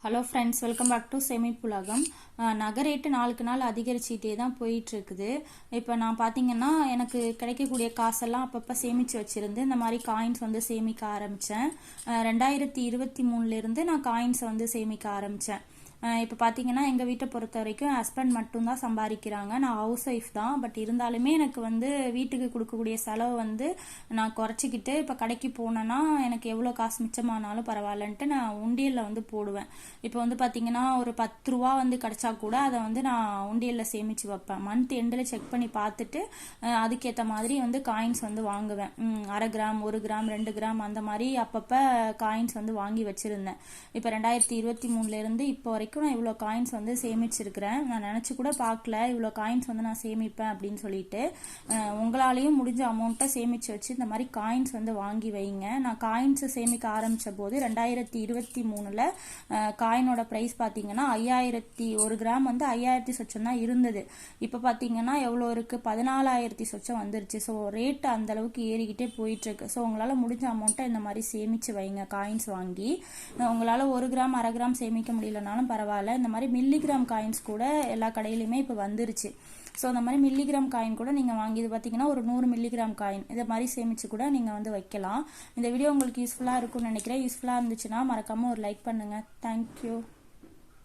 Hello friends, welcome back to சேமிப்புலகம். நகை rate நாளுக்கு நாள் அதிகரிச்சுட்டே தான் போயிட்டு இருக்குது. இப்போ நான் பார்த்தீங்கன்னா எனக்கு கிடைக்கக்கூடிய காசெல்லாம் அப்பப்போ சேமித்து வச்சுருந்து இந்த மாதிரி காயின்ஸ் வந்து சேமிக்க ஆரம்பித்தேன். 2023 நான் காயின்ஸை வந்து சேமிக்க ஆரம்பித்தேன். இப்போ பார்த்தீங்கன்னா எங்கள் வீட்டை பொறுத்த வரைக்கும் ஹஸ்பண்ட் மட்டும்தான் சம்பாதிக்கிறாங்க. நான் ஹவுஸ் ஒய்ஃப் தான். பட் இருந்தாலுமே எனக்கு வந்து வீட்டுக்கு கொடுக்கக்கூடிய செலவு வந்து நான் குறைச்சிக்கிட்டு இப்போ கடைக்கு போனேன்னா எனக்கு எவ்வளோ காசு மிச்சமானாலும் பரவாயில்லன்ட்டு நான் உண்டியலில் வந்து போடுவேன். இப்போ வந்து பார்த்தீங்கன்னா ஒரு 10 ரூபா வந்து கிடைச்சா கூட அதை வந்து நான் உண்டியலில் சேமித்து வைப்பேன். மந்த் எண்டில் செக் பண்ணி பார்த்துட்டு அதுக்கேற்ற மாதிரி வந்து காயின்ஸ் வந்து வாங்குவேன். 1/2 கிராம், 1 கிராம், 2 கிராம் அந்த மாதிரி அப்பப்போ காயின்ஸ் வந்து வாங்கி வச்சுருந்தேன். இப்போ 2023 இப்போ வரைக்கும் நான் இவ்வளோ காயின்ஸ் வந்து சேமிச்சிருக்கிறேன். நான் நினச்சி கூட பார்க்கல இவ்வளோ காயின்ஸ் வந்து நான் சேமிப்பேன் அப்படின்னு சொல்லிட்டு. உங்களாலேயும் முடிஞ்ச அமௌண்ட்டை சேமித்து வச்சு இந்த மாதிரி காயின்ஸ் வந்து வாங்கி வைங்க. நான் காயின்ஸை சேமிக்க ஆரம்பித்த போது 2023 காயினோட ப்ரைஸ் பார்த்தீங்கன்னா 1 கிராம் வந்து 5000 சொச்சம் தான் இருந்தது. இப்போ பார்த்தீங்கன்னா எவ்வளோ இருக்குது, 14,000 சொச்சம் வந்துருச்சு. ஸோ ரேட் அந்த அளவுக்கு ஏறிக்கிட்டே போயிட்டுருக்கு. ஸோ உங்களால் முடிஞ்ச அமௌண்ட்டை இந்த மாதிரி சேமித்து வைங்க காயின்ஸ் வாங்கி. உங்களால் 1 கிராம் 1/2 கிராம் சேமிக்க முடியலனாலும் பரவாயில்ல. இந்த மாதிரி மில்லிகிராம் காயின்ஸ் கூட எல்லா கடையிலுமே இப்போ வந்துருச்சு. ஸோ அந்த மாதிரி மில்லிகிராம் காயின் கூட நீங்கள் வாங்கி இது பார்த்தீங்கன்னா ஒரு 100 மில்லிகிராம் காயின் இதை மாதிரி சேமித்து கூட நீங்கள் வந்து வைக்கலாம். இந்த வீடியோ உங்களுக்கு யூஸ்ஃபுல்லாக இருக்கும்னு நினைக்கிறேன். யூஸ்ஃபுல்லாக இருந்துச்சுன்னா மறக்காமல் ஒரு லைக் பண்ணுங்கள். தேங்க்யூ.